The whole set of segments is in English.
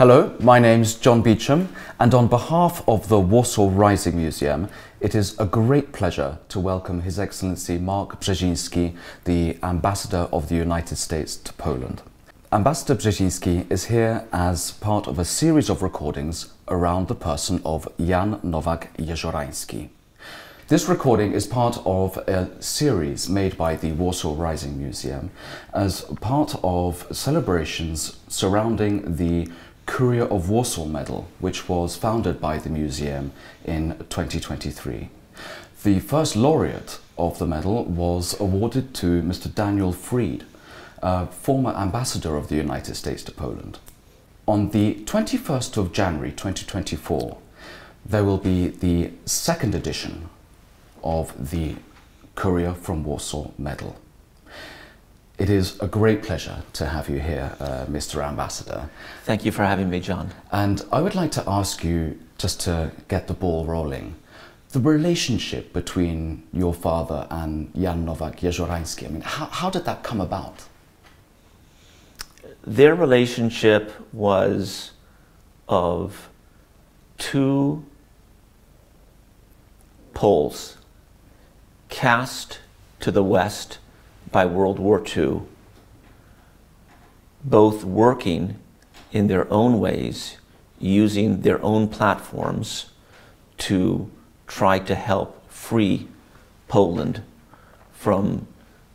Hello, my name's John Beauchamp, and on behalf of the Warsaw Rising Museum, it is a great pleasure to welcome His Excellency Mark Brzezinski, the Ambassador of the United States to Poland. Ambassador Brzezinski is here as part of a series of recordings around the person of Jan Nowak-Jeziorański. This recording is part of a series made by the Warsaw Rising Museum as part of celebrations surrounding the Courier of Warsaw Medal, which was founded by the museum in 2023. The first laureate of the medal was awarded to Mr. Daniel Fried, a former ambassador of the United States to Poland. On the 21st of January 2024, there will be the second edition of the Courier from Warsaw Medal. It is a great pleasure to have you here, Mr. Ambassador. Thank you for having me, John. And I would like to ask you, just to get the ball rolling, the relationship between your father and Jan Nowak-Jeziorański. I mean, how did that come about? Their relationship was of two Poles cast to the West by World War II, both working in their own ways, using their own platforms to try to help free Poland from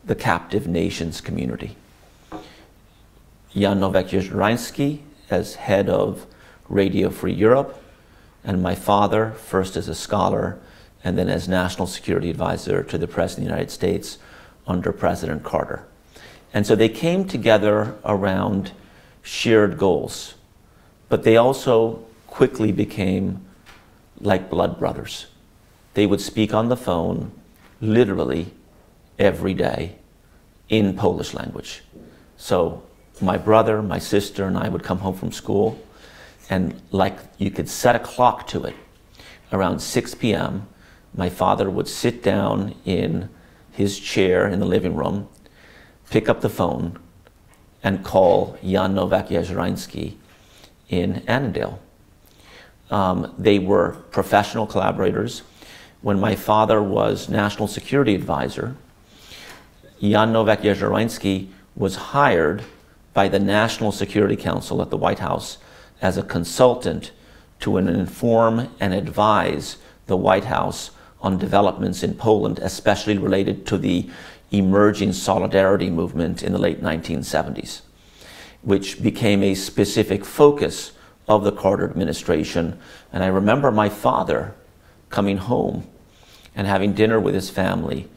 the captive nations community. Jan Nowak-Jeziorański as head of Radio Free Europe, and my father first as a scholar and then as National Security Advisor to the President of the United States under President Carter. And so they came together around shared goals, but they also quickly became like blood brothers. They would speak on the phone literally every day in Polish language. So my brother, my sister, and I would come home from school, and like you could set a clock to it. Around 6 p.m., my father would sit down in his chair in the living room, pick up the phone, and call Jan Nowak-Jeziorański in Annandale. They were professional collaborators. When my father was National Security Advisor, Jan Nowak-Jeziorański was hired by the National Security Council at the White House as a consultant to inform and advise the White House on developments in Poland, especially related to the emerging solidarity movement in the late 1970s, which became a specific focus of the Carter administration. And I remember my father coming home and having dinner with his family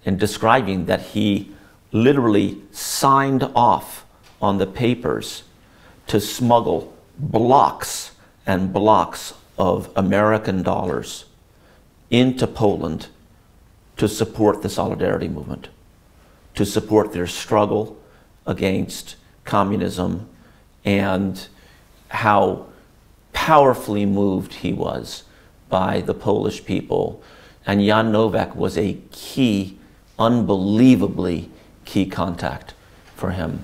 and describing that he literally signed off on the papers to smuggle blocks and blocks of American dollars into Poland to support the solidarity movement, to support their struggle against communism, and how powerfully moved he was by the Polish people. And Jan Nowak was a key, unbelievably key contact for him.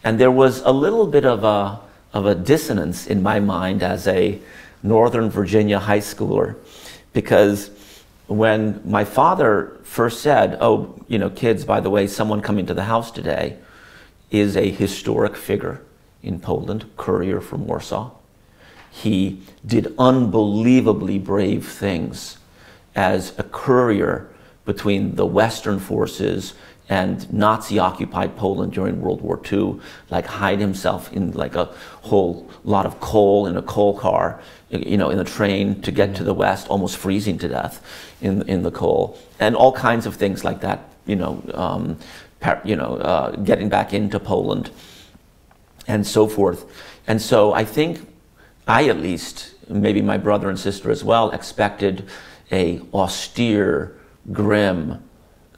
And there was a little bit of a dissonance in my mind as a Northern Virginia high schooler, because when my father first said, oh, you know, kids, by the way, someone coming to the house today is a historic figure in Poland, courier from Warsaw. He did unbelievably brave things as a courier between the Western forces and Nazi-occupied Poland during World War II, like hide himself in like a whole lot of coal in a coal car, you know, in a train to get to the West, almost freezing to death in the coal, and all kinds of things like that, you know, getting back into Poland and so forth. And so I think I, at least, maybe my brother and sister as well, expected a austere, grim,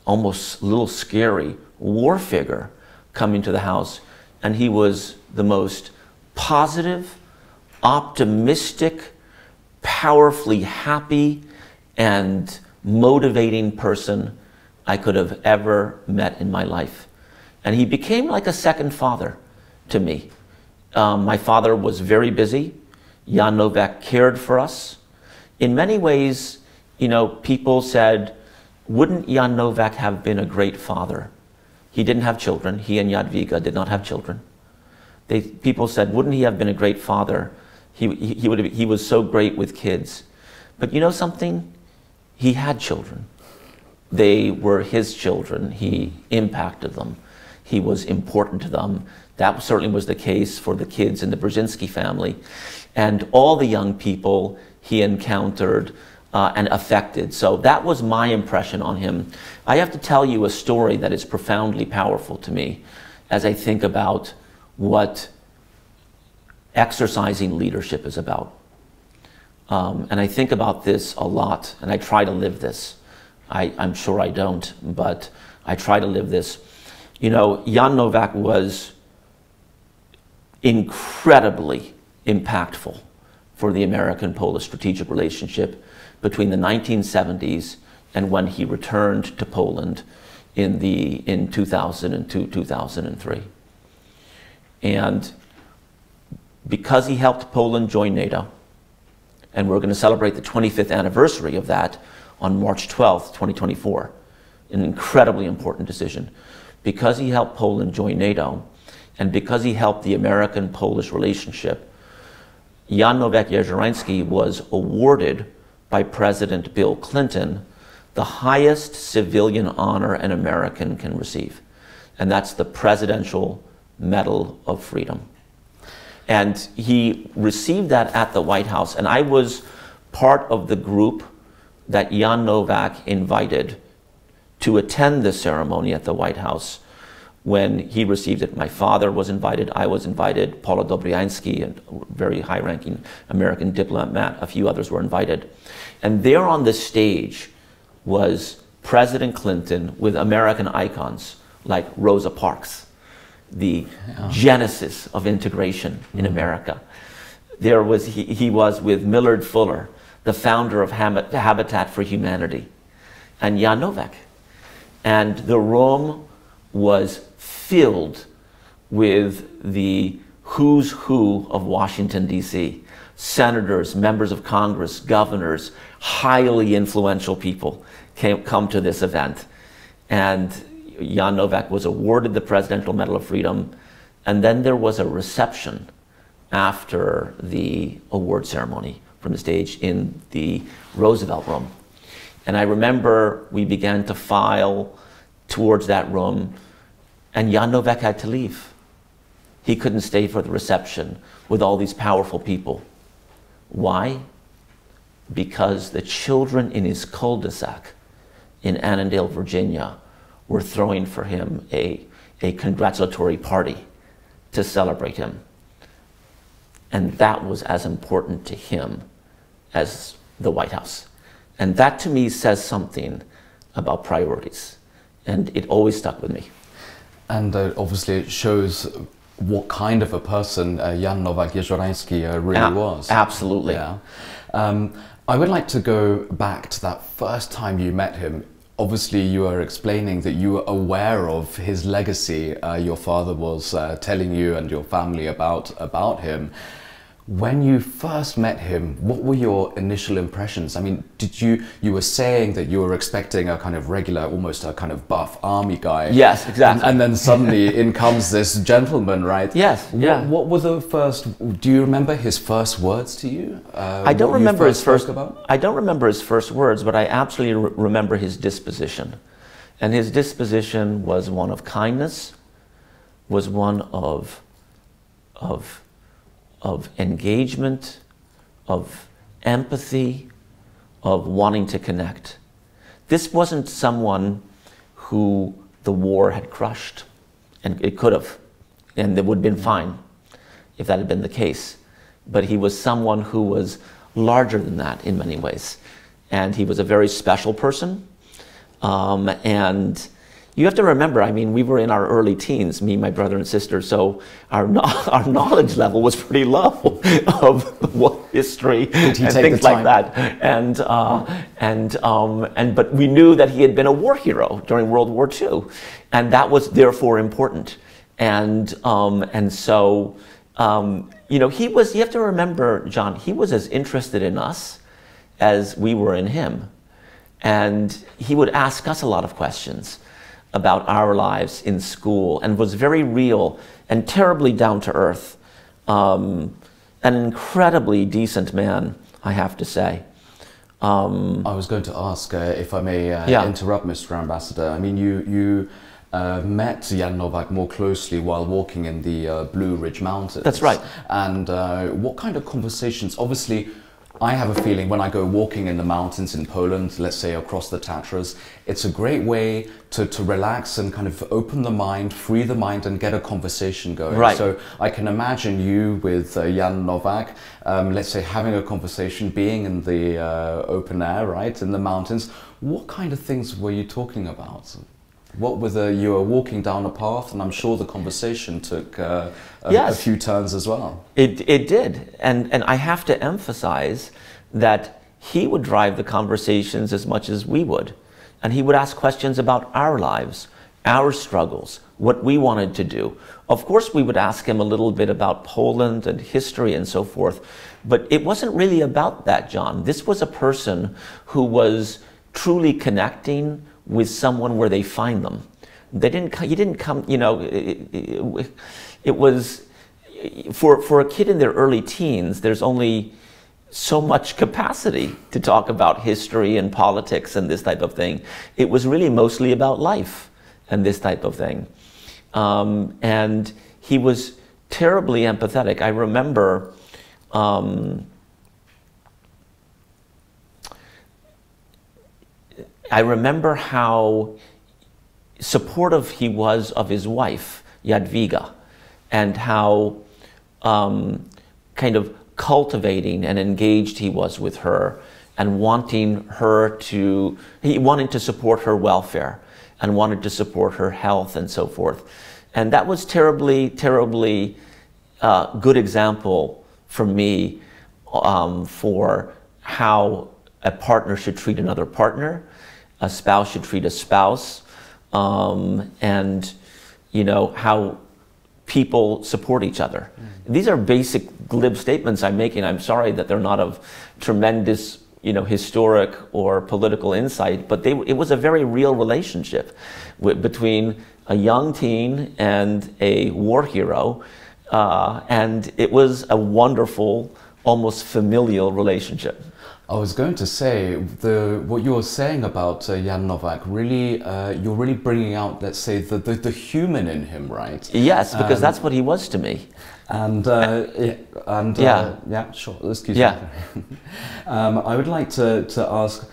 almost a little scary war figure coming to the house. And he was the most positive, optimistic, powerfully happy, and motivating person I could have ever met in my life. And he became like a second father to me. My father was very busy. Jan Novak cared for us. In many ways, you know, people said, wouldn't Jan Novak have been a great father? He didn't have children. He and Jadwiga did not have children. People said, wouldn't he have been a great father? He was so great with kids. But you know something? He had children. They were his children. He impacted them. He was important to them. That certainly was the case for the kids in the Brzezinski family. And all the young people he encountered and affected. So that was my impression on him. I have to tell you a story that is profoundly powerful to me as I think about what exercising leadership is about. And I think about this a lot, and I try to live this. I'm sure I don't, but I try to live this. You know, Jan Novak was incredibly impactful for the American-Polish strategic relationship between the 1970s and when he returned to Poland in 2002, 2003. And because he helped Poland join NATO, and we're going to celebrate the 25th anniversary of that on March 12th, 2024, an incredibly important decision. Because he helped Poland join NATO, and because he helped the American-Polish relationship, Jan Nowakiem-Jeziorańskim was awarded by President Bill Clinton the highest civilian honor an American can receive, and that's the Presidential Medal of Freedom. And he received that at the White House, and I was part of the group that Jan Novak invited to attend the ceremony at the White House when he received it. My father was invited, I was invited, Paula Dobriański, a very high-ranking American diplomat, a few others were invited. And there on the stage was President Clinton with American icons like Rosa Parks, the genesis of integration in America. There was, he was with Millard Fuller, the founder of Habitat for Humanity, and Jan Novak. And the room was filled with the who's who of Washington, D.C. Senators, members of Congress, governors, highly influential people come to this event. And Jan Novak was awarded the Presidential Medal of Freedom, and then there was a reception after the award ceremony from the stage in the Roosevelt Room. And I remember we began to file towards that room, and Jan Novak had to leave. He couldn't stay for the reception with all these powerful people. Why? Because the children in his cul-de-sac in Annandale, Virginia, were throwing for him a congratulatory party to celebrate him. And that was as important to him as the White House. And that to me says something about priorities. And it always stuck with me. And obviously it shows what kind of a person Jan Nowakiem-Jeziorańskim really was. Absolutely. Yeah. I would like to go back to that first time you met him. Obviously, you are explaining that you were aware of his legacy. Your father was telling you and your family about him. When you first met him, what were your initial impressions? I mean, you were saying that you were expecting a kind of regular, almost a kind of buff army guy. Yes, exactly. And then suddenly in comes this gentleman, right? Yes, yeah. What were the first, do you remember his first words to you? I don't remember his first words, but I absolutely remember his disposition. And his disposition was one of kindness, was one of engagement, of empathy, of wanting to connect. This wasn't someone who the war had crushed, and it could have, and it would have been fine if that had been the case. But he was someone who was larger than that in many ways. And he was a very special person. And you have to remember, I mean, we were in our early teens, me, my brother and sister, so our knowledge level was pretty low of what history and things like that. But we knew that he had been a war hero during World War II, and that was therefore important. And so You know, you have to remember, John, he was as interested in us as we were in him. And he would ask us a lot of questions about our lives in school, and was very real and terribly down to earth. An incredibly decent man, I have to say. I was going to ask, if I may interrupt, Mr. Ambassador. I mean, you met Jan Novak more closely while walking in the Blue Ridge Mountains. That's right. And what kind of conversations? Obviously, I have a feeling when I go walking in the mountains in Poland, let's say across the Tatras, it's a great way to relax and kind of open the mind, free the mind, and get a conversation going. Right. So I can imagine you with Jan Novak, let's say having a conversation, being in the open air, right, in the mountains. What kind of things were you talking about? What were you were walking down a path, and I'm sure the conversation took a few turns as well. It did, and I have to emphasize that he would drive the conversations as much as we would, and he would ask questions about our lives, our struggles, what we wanted to do. Of course, we would ask him a little bit about Poland and history and so forth, but it wasn't really about that, John. This was a person who was truly connecting with someone where they find them. He didn't come, you know, it was, for a kid in their early teens, there's only so much capacity to talk about history and politics and this type of thing. It was really mostly about life and this type of thing. And he was terribly empathetic. I remember how supportive he was of his wife, Jadwiga, and how kind of cultivating and engaged he was with her, and wanting to support her welfare and wanted to support her health and so forth. And that was terribly good example for me for how a partner should treat another partner, a spouse should treat a spouse, and you know, how people support each other. These are basic glib statements I'm making. I'm sorry that they're not of tremendous, you know, historic or political insight, but it was a very real relationship between a young teen and a war hero, and it was a wonderful, almost familial relationship. I was going to say, what you were saying about Jan Novak, really, you're really bringing out, let's say, the human in him, right? Yes, because that's what he was to me. And, yeah, sure, excuse me. I would like to ask,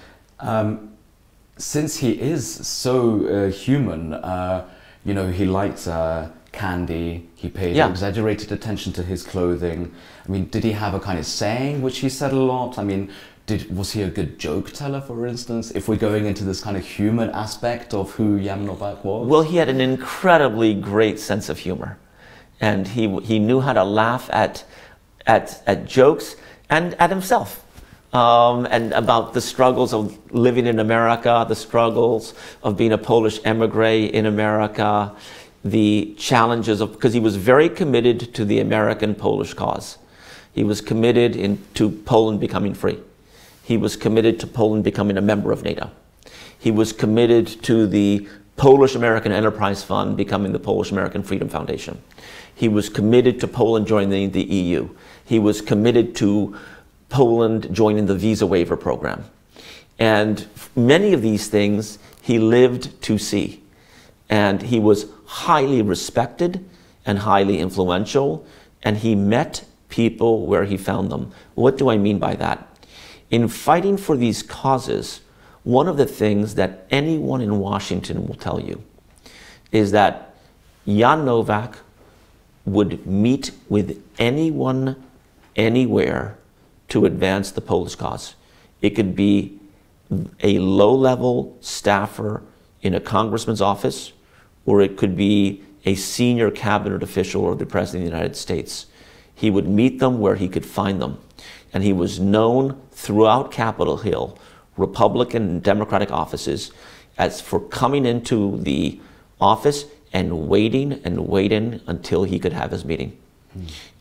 since he is so human, you know, he liked candy, he paid exaggerated attention to his clothing. I mean, did he have a kind of saying which he said a lot? I mean, was he a good joke teller, for instance, if we're going into this kind of human aspect of who Jan Novak was? Well, he had an incredibly great sense of humor, and he knew how to laugh at jokes and at himself, and about the struggles of living in America, the struggles of being a Polish emigre in America, the challenges of, because he was very committed to the American-Polish cause. He was committed to Poland becoming free. He was committed to Poland becoming a member of NATO. He was committed to the Polish-American Enterprise Fund becoming the Polish-American Freedom Foundation. He was committed to Poland joining the EU. He was committed to Poland joining the visa waiver program. And many of these things he lived to see. And he was highly respected and highly influential, and he met people where he found them. What do I mean by that? In fighting for these causes, one of the things that anyone in Washington will tell you is that Jan Novak would meet with anyone, anywhere, to advance the Polish cause. It could be a low-level staffer in a congressman's office, or it could be a senior cabinet official or the President of the United States. He would meet them where he could find them. And he was known throughout Capitol Hill, Republican and Democratic offices, as for coming into the office and waiting until he could have his meeting.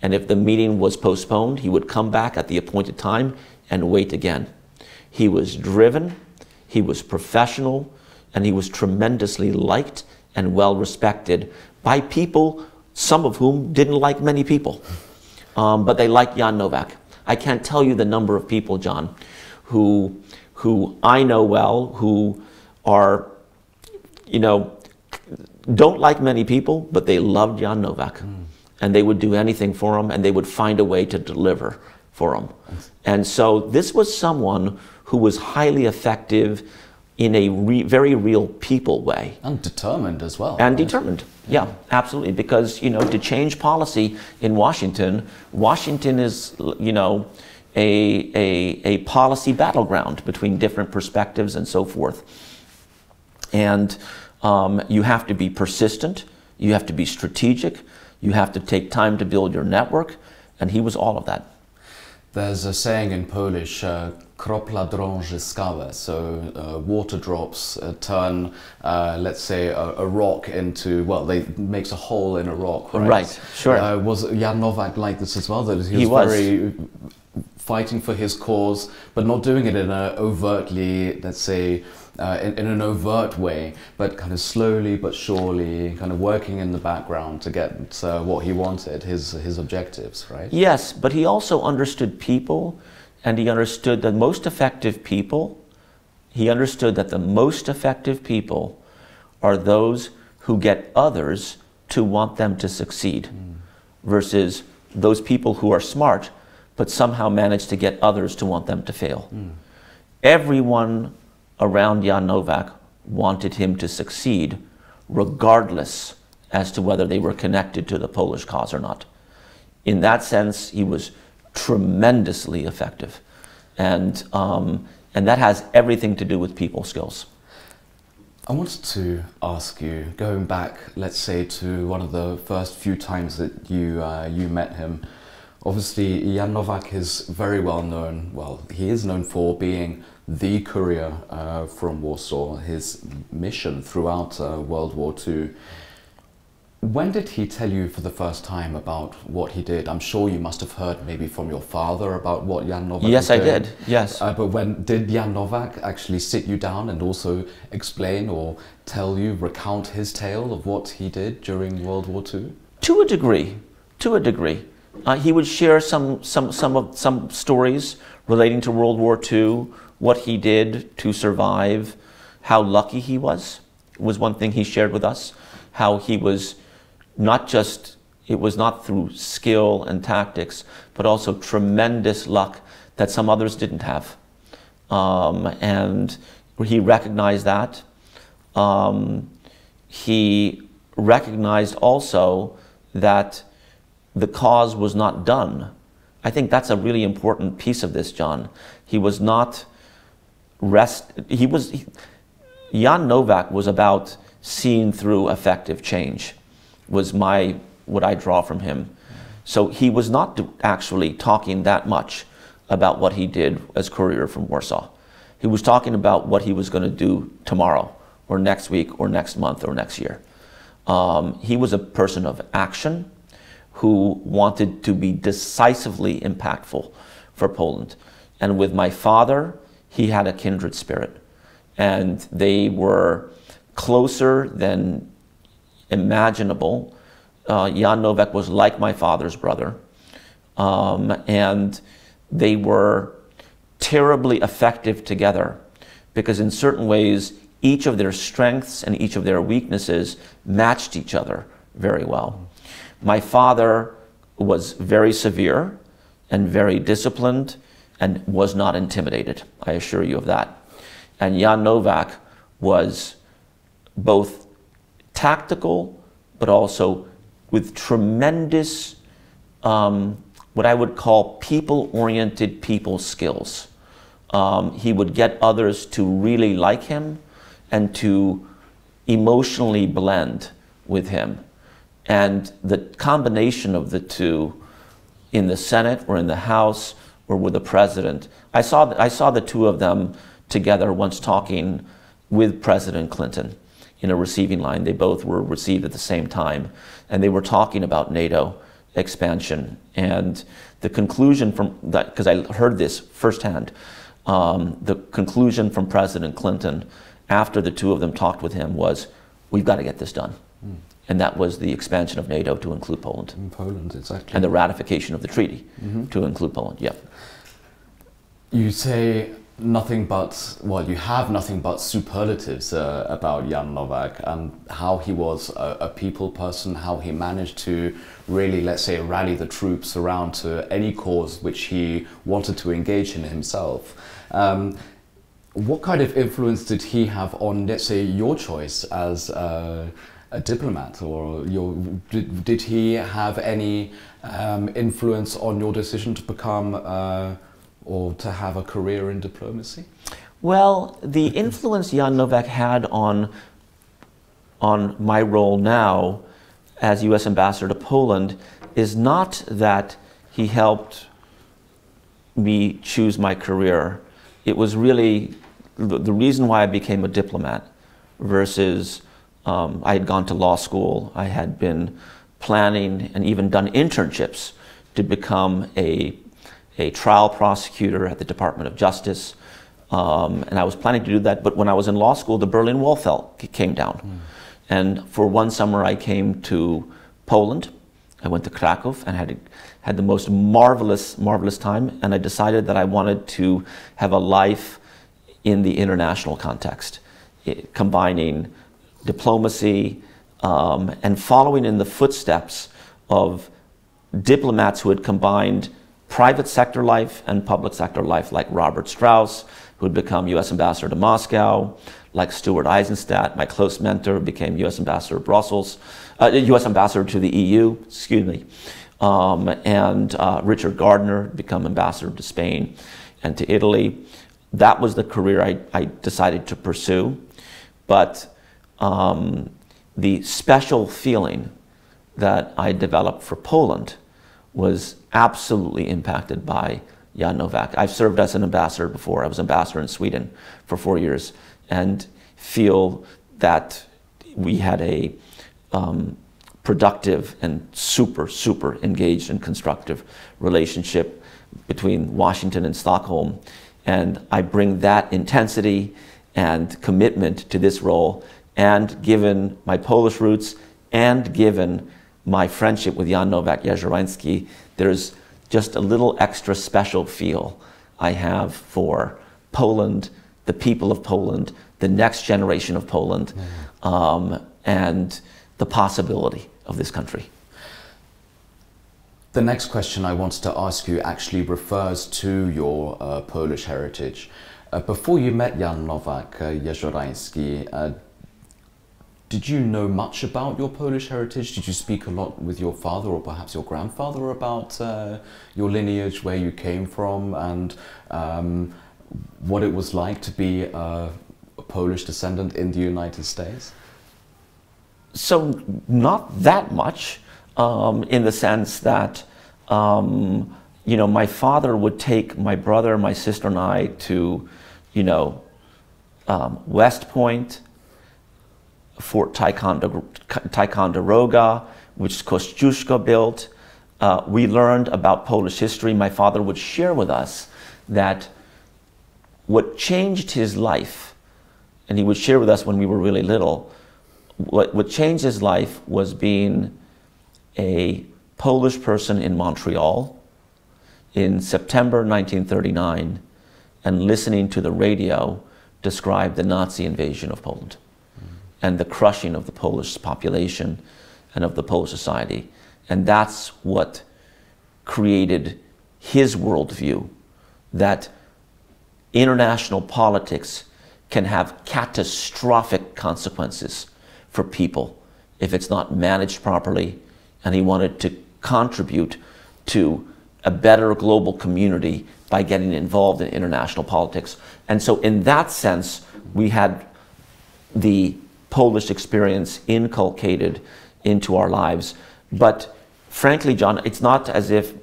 And if the meeting was postponed, he would come back at the appointed time and wait again. He was driven, he was professional, and he was tremendously liked and well respected by people, some of whom didn't like many people. But they liked Jan Novak. I can't tell you the number of people, John, who I know well, who are, you know, don't like many people, but they loved Jan Novak. And they would do anything for him, and they would find a way to deliver for him. And so this was someone who was highly effective in a very real people way. And determined as well. And determined, yeah, absolutely. Because, you know, to change policy in Washington, Washington is, you know, a policy battleground between different perspectives and so forth. And you have to be persistent, you have to be strategic, you have to take time to build your network, and he was all of that. There's a saying in Polish, kropla drąży skałę, so water drops turn, let's say, a rock into, well, makes a hole in a rock, right? Right, sure. Was Jan Novak like this as well? That he was very fighting for his cause, but not doing it in an overtly, let's say, in an overt way, but kind of slowly but surely, kind of working in the background to get what he wanted, his objectives, right? Yes, but he also understood people, and he understood that most effective people, he understood that the most effective people are those who get others to want them to succeed, versus those people who are smart, but somehow manage to get others to want them to fail. Everyone around Jan Novak wanted him to succeed, regardless as to whether they were connected to the Polish cause or not. In that sense, he was tremendously effective. And that has everything to do with people skills. I wanted to ask you, going back, let's say, to one of the first few times that you met him. Obviously, Jan Novak is very well known, well, he is known for being the courier from Warsaw, his mission throughout World War II. When did he tell you for the first time about what he did? I'm sure you must have heard maybe from your father about what Jan Novak Yes, was I doing. did, yes. But when did Jan Novak actually sit you down and also explain or tell you, recount his tale of what he did during World War II? To a degree, to a degree. He would share some stories relating to World War II, what he did to survive, how lucky he was one thing he shared with us, how he was not just, it was not through skill and tactics, but also tremendous luck that some others didn't have. And he recognized that. He recognized also that the cause was not done. I think that's a really important piece of this, John. He was not Jan Novak was about seeing through effective change, was what I draw from him. So he was not actually talking that much about what he did as courier from Warsaw. He was talking about what he was going to do tomorrow, or next week, or next month, or next year. He was a person of action who wanted to be decisively impactful for Poland. And with my father, he had a kindred spirit. And they were closer than imaginable. Jan Novak was like my father's brother. And they were terribly effective together, because in certain ways, each of their strengths and each of their weaknesses matched each other very well. My father was very severe and very disciplined and was not intimidated, I assure you of that. And Jan Novak was both tactical, but also with tremendous, what I would call people-oriented people skills. He would get others to really like him and to emotionally blend with him. And the combination of the two in the Senate or in the House or with the President, I saw the two of them together once talking with President Clinton in a receiving line. They both were received at the same time, and they were talking about NATO expansion. And the conclusion from that, because I heard this firsthand, the conclusion from President Clinton after the two of them talked with him was, we've got to get this done. And that was the expansion of NATO to include Poland. In Poland, exactly. And the ratification of the treaty to include Poland, yeah. You say nothing but, well, you have nothing but superlatives about Jan Nowak and how he was a people person, how he managed to really, let's say, rally the troops around to any cause which he wanted to engage in himself. What kind of influence did he have on, let's say, your choice as a diplomat, or did he have any influence on your decision to become or to have a career in diplomacy? Well, the influence Jan Nowak had on my role now as U.S. Ambassador to Poland is not that he helped me choose my career. It was really the reason why I became a diplomat versus I had gone to law school. I had been planning and even done internships to become a trial prosecutor at the Department of Justice. And I was planning to do that, but when I was in law school, the Berlin Wall came down. And for one summer I came to Poland. I went to Krakow and had the most marvelous time, and I decided that I wanted to have a life in the international context, combining diplomacy and following in the footsteps of diplomats who had combined private sector life and public sector life, like Robert Strauss, who had become U.S. Ambassador to Moscow, like Stuart Eisenstadt, my close mentor, became U.S. Ambassador to Brussels, U.S. Ambassador to the EU, excuse me, and Richard Gardner, become Ambassador to Spain and to Italy. That was the career I decided to pursue, but the special feeling that I developed for Poland was absolutely impacted by Jan Nowak. I've served as an ambassador before. I was ambassador in Sweden for 4 years, and feel that we had a productive and super engaged and constructive relationship between Washington and Stockholm. And I bring that intensity and commitment to this role, and given my Polish roots and given my friendship with Jan Nowakiem-Jeziorańskim, there's just a little extra special feel I have for Poland, the people of Poland, the next generation of Poland, and the possibility of this country. The next question I wanted to ask you actually refers to your Polish heritage. Before you met Jan Nowak-Jeziorański, did you know much about your Polish heritage? Did you speak a lot with your father or perhaps your grandfather about your lineage, where you came from, and what it was like to be a Polish descendant in the United States? So not that much, in the sense that, you know, my father would take my brother, my sister and I to, you know, West Point, Fort Ticonderoga, which Kościuszko built. We learned about Polish history. My father would share with us that what changed his life, and he would share with us when we were really little, what changed his life was being a Polish person in Montreal in September 1939 and listening to the radio describe the Nazi invasion of Poland and the crushing of the Polish population and of the Polish society. And that's what created his worldview, that international politics can have catastrophic consequences for people if it's not managed properly, and he wanted to contribute to a better global community by getting involved in international politics. And so in that sense, we had the Polish experience inculcated into our lives. But frankly, John, it's not as if,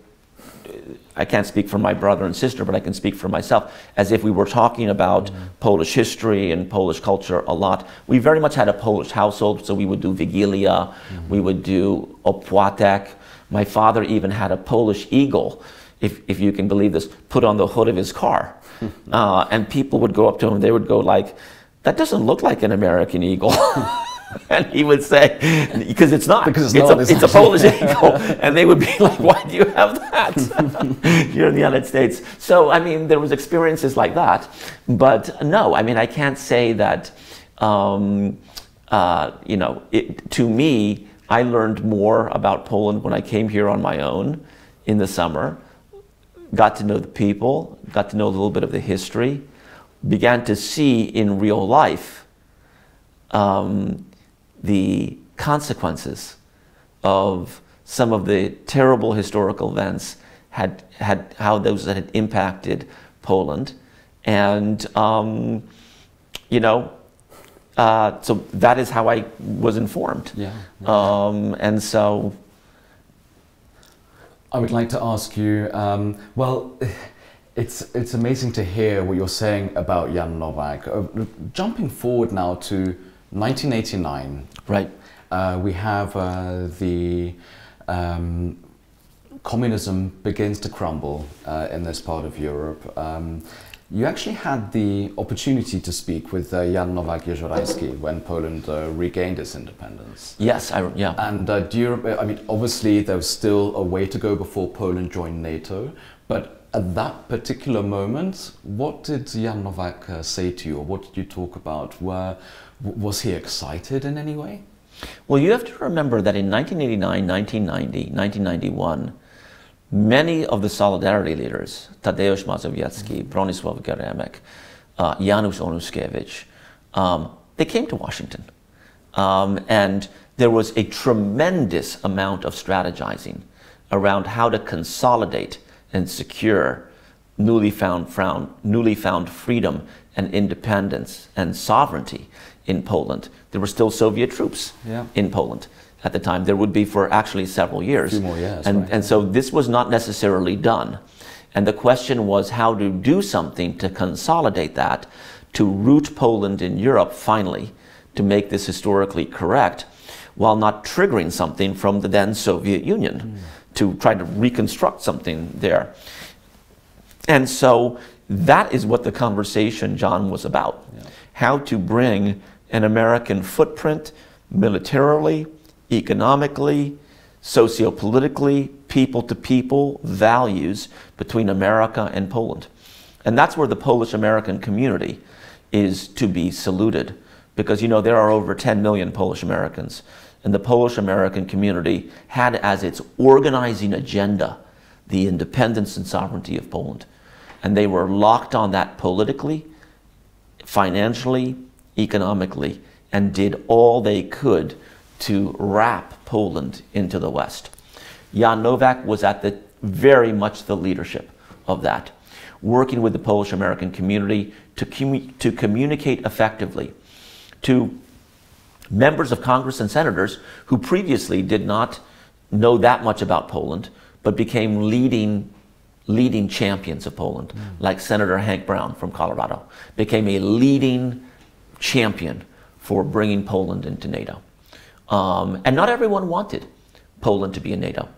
I can't speak for my brother and sister, but I can speak for myself, as if we were talking about Polish history and Polish culture a lot. We very much had a Polish household, so we would do Wigilia, we would do opłatek, My father even had a Polish eagle, if you can believe this, put on the hood of his car. And people would go up to him and they would go like, "That doesn't look like an American eagle." And he would say, because it's not. Because it's a Polish eagle. And they would be like, "Why do you have that?" Here in the United States. So, I mean, there was experiences like that. But no, I mean, I can't say that, you know, to me, I learned more about Poland when I came here on my own in the summer, got to know the people, got to know a little bit of the history, began to see in real life the consequences of some of the terrible historical events how those that had impacted Poland. And, you know, so that is how I was informed. Yeah. And so I would like to ask you, well, it's amazing to hear what you're saying about Jan Nowak. Jumping forward now to 1989. Right. We have the communism begins to crumble in this part of Europe. You actually had the opportunity to speak with Janem Nowakiem-Jeziorańskim when Poland regained its independence. Yes, yeah. And do you, I mean, obviously there was still a way to go before Poland joined NATO, but at that particular moment, what did Jan Nowak say to you, or what did you talk about? Was he excited in any way? Well, you have to remember that in 1989, 1990, 1991, many of the Solidarity leaders, Tadeusz Mazowiecki, Bronisław Geremek, Janusz Onuszkiewicz, they came to Washington. And there was a tremendous amount of strategizing around how to consolidate and secure newly found freedom and independence and sovereignty in Poland. There were still Soviet troops in Poland at the time. There would be for actually several years. A few more years, and so this was not necessarily done. And the question was how to do something to consolidate that, to root Poland in Europe finally, to make this historically correct, while not triggering something from the then Soviet Union, to try to reconstruct something there. And so that is what the conversation, John, was about. How to bring an American footprint militarily, economically, sociopolitically, people-to-people values between America and Poland. And that's where the Polish-American community is to be saluted. Because, you know, there are over 10 million Polish Americans. And the Polish-American community had as its organizing agenda the independence and sovereignty of Poland. And they were locked on that politically, financially, economically, and did all they could to wrap Poland into the West. Jan Nowak was at the very much the leadership of that, working with the Polish-American community to communicate effectively to members of Congress and senators who previously did not know that much about Poland, but became leading champions of Poland, like Senator Hank Brown from Colorado, became a leading champion for bringing Poland into NATO. And not everyone wanted Poland to be in NATO.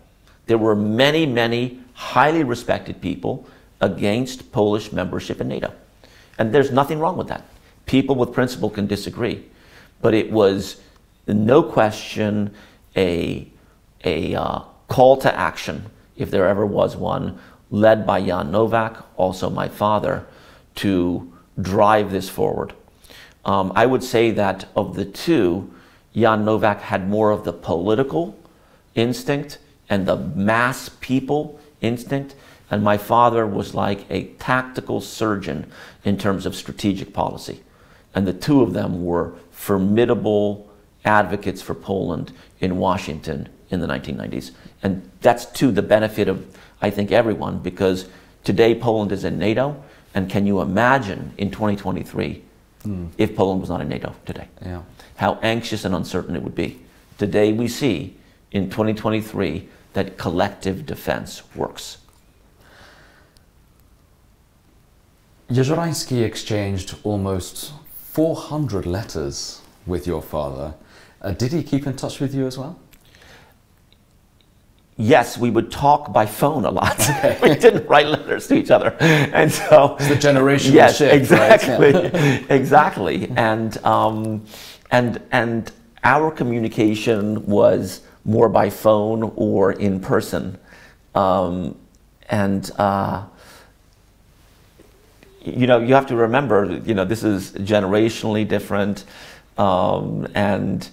There were many, many highly respected people against Polish membership in NATO. And there's nothing wrong with that. People with principle can disagree. But it was, no question, a call to action, if there ever was one, led by Jan Nowak, also my father, to drive this forward. I would say that of the two, Jan Nowak had more of the political instinct and the mass people instinct, and my father was like a tactical surgeon in terms of strategic policy. And the two of them were formidable advocates for Poland in Washington in the 1990s. And that's to the benefit of, I think, everyone, because today Poland is in NATO, and can you imagine in 2023 if Poland was not in NATO today? Yeah. How anxious and uncertain it would be. Today we see in 2023 that collective defense works. Jeziorański exchanged almost 400 letters with your father. Did he keep in touch with you as well? yes, we would talk by phone a lot. Okay. We didn't write letters to each other, and so it's the generational yes, shift. Exactly, right? Yeah. Exactly, and our communication was more by phone or in person, you know, you have to remember, you know, this is generationally different, and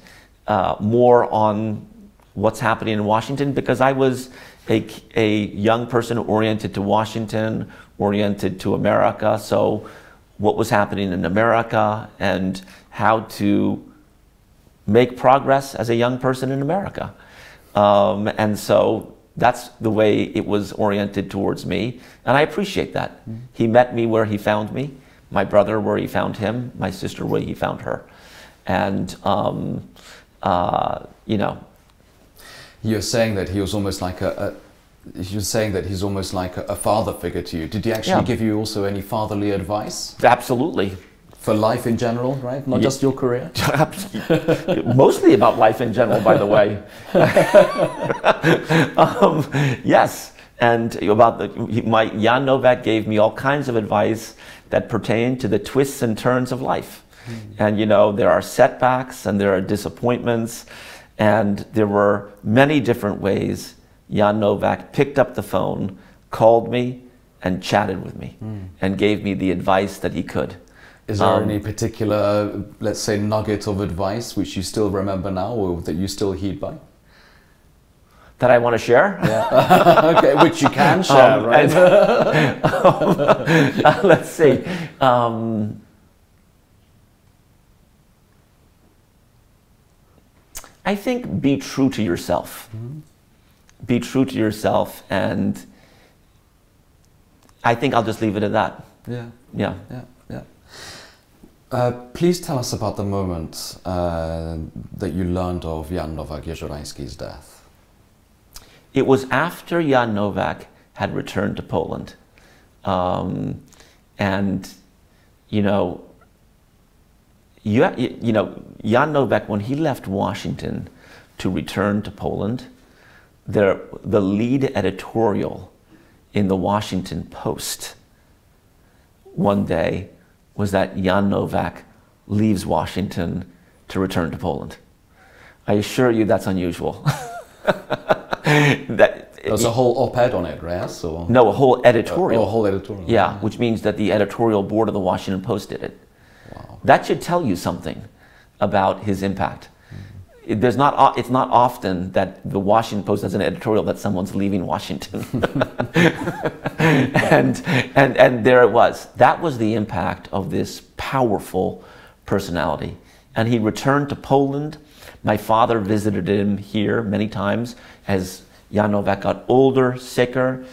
more on what's happening in Washington, because I was a young person oriented to Washington, oriented to America. So what was happening in America and how to make progress as a young person in America. And so that's the way it was oriented towards me. And I appreciate that. Mm-hmm. He met me where he found me, my brother where he found him, my sister where he found her. And, you know, you're saying that he was almost like you're saying that he's almost like a father figure to you. Did he actually give you also any fatherly advice? Absolutely. For life in general, right? Not just your career? Mostly about life in general, by the way. Yes. And about Jan Novak gave me all kinds of advice that pertain to the twists and turns of life. And you know, there are setbacks and there are disappointments. And there were many different ways Jan Novak picked up the phone, called me, and chatted with me, and gave me the advice that he could. Is there any particular, let's say, nugget of advice which you still remember now, or that you still heed by? That I want to share? Yeah. Okay, which you can share, right? Let's see. I think be true to yourself. Mm-hmm. Be true to yourself, and I think I'll just leave it at that. Yeah. Yeah. Yeah. Yeah. Please tell us about the moment that you learned of Jan Nowakiem-Jeziorański's death. It was after Jan Novak had returned to Poland. And, you know, Jan Novak, when he left Washington to return to Poland, the lead editorial in the Washington Post one day was that Jan Novak leaves Washington to return to Poland. I assure you that's unusual. There's a whole op-ed on it, right? So, no, a whole editorial. A whole editorial. Yeah, which means that the editorial board of the Washington Post did it. Wow. That should tell you something about his impact. Mm-hmm. It's not often that the Washington Post has an editorial that someone's leaving Washington. and there it was. That was the impact of this powerful personality. And he returned to Poland. My father visited him here many times as Jan Novak got older, sicker.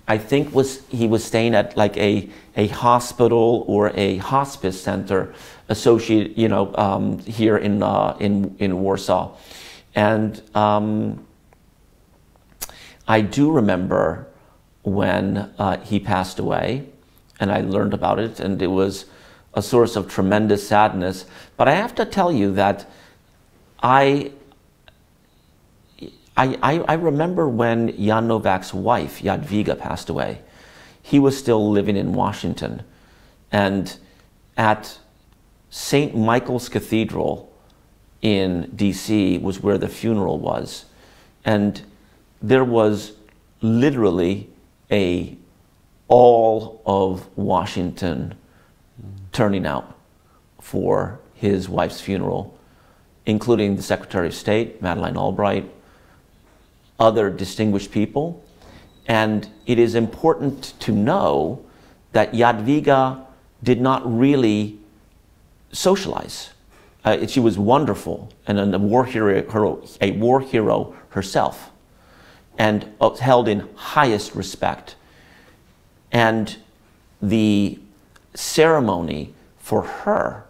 I think he was staying at like a hospital or a hospice center associated, you know, here in Warsaw. And I do remember when he passed away, and I learned about it, and it was a source of tremendous sadness. But I have to tell you that I remember when Jan Novak's wife, Jadwiga, passed away. He was still living in Washington. And at St. Michael's Cathedral in D.C. was where the funeral was. And there was literally all of Washington turning out for his wife's funeral, including the Secretary of State, Madeleine Albright, other distinguished people. And it is important to know that Jadwiga did not really socialize. She was wonderful and a war hero herself, and held in highest respect. And the ceremony for her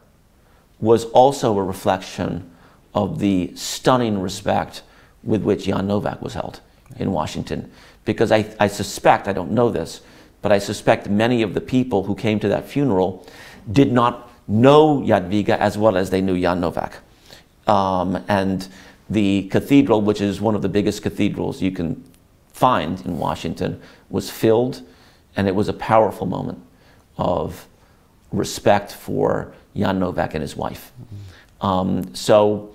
was also a reflection of the stunning respect with which Jan Novak was held in Washington. Because I suspect, I don't know this, but I suspect many of the people who came to that funeral did not know Jadwiga as well as they knew Jan Novak. And The cathedral, which is one of the biggest cathedrals you can find in Washington, was filled, and it was a powerful moment of respect for Jan Novak and his wife. So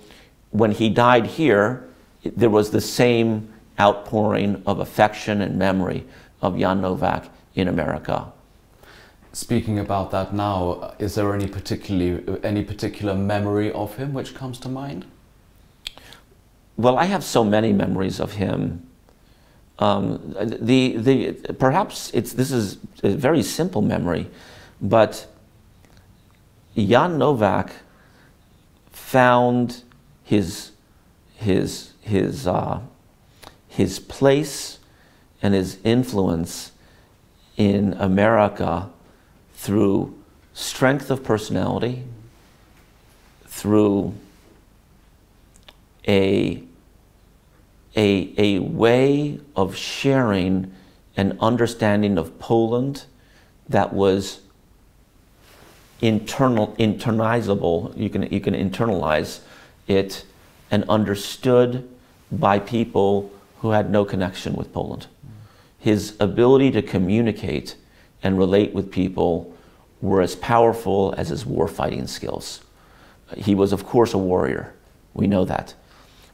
when he died here, there was the same outpouring of affection and memory of Jan Novak in America. Speaking about that now, is there any particular memory of him which comes to mind? Well, I have so many memories of him. Perhaps this is a very simple memory, but Jan Novak found his place and his influence in America through strength of personality, through a way of sharing an understanding of Poland that was internalizable. You can internalize it and understood by people who had no connection with Poland. His ability to communicate and relate with people were as powerful as his war-fighting skills. He was, of course, a warrior. We know that.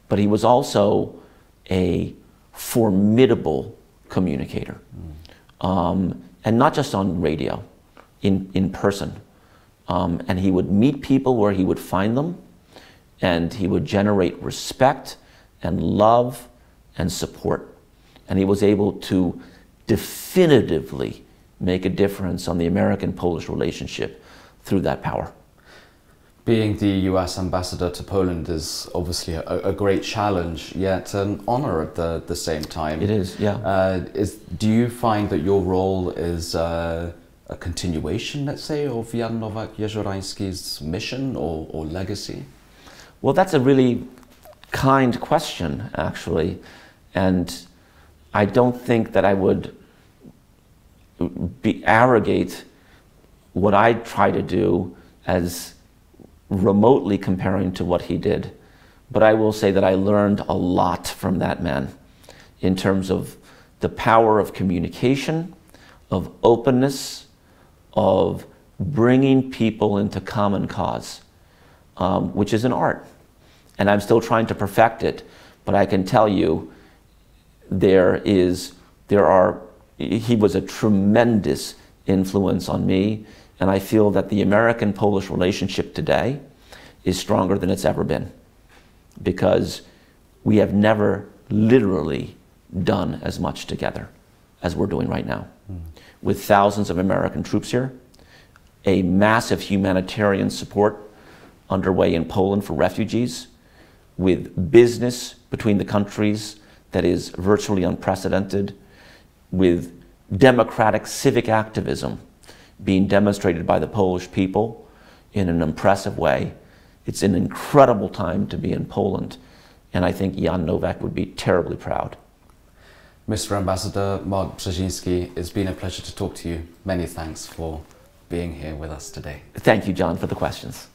But he was also a formidable communicator. And not just on radio, in person. And he would meet people where he would find them, and he would generate respect and love and support. And he was able to definitively make a difference on the American-Polish relationship through that power. Being the US ambassador to Poland is obviously a great challenge, yet an honor at the same time. It is, yeah. Do you find that your role is a continuation, let's say, of Jan Nowakiem-Jeziorański's mission or legacy? Well, that's a really kind question, actually. And I don't think that I would arrogate what I try to do as remotely comparing to what he did. But I will say that I learned a lot from that man in terms of the power of communication, of openness, of bringing people into common cause, which is an art. And I'm still trying to perfect it, but I can tell you he was a tremendous influence on me, and I feel that the American-Polish relationship today is stronger than it's ever been, because we have never literally done as much together as we're doing right now. With thousands of American troops here, a massive humanitarian support underway in Poland for refugees, with business between the countries that is virtually unprecedented, with democratic civic activism being demonstrated by the Polish people in an impressive way. It's an incredible time to be in Poland, and I think Jan Novak would be terribly proud. Mr. Ambassador Mark Brzezinski, it's been a pleasure to talk to you. Many thanks for being here with us today. Thank you, John, for the questions.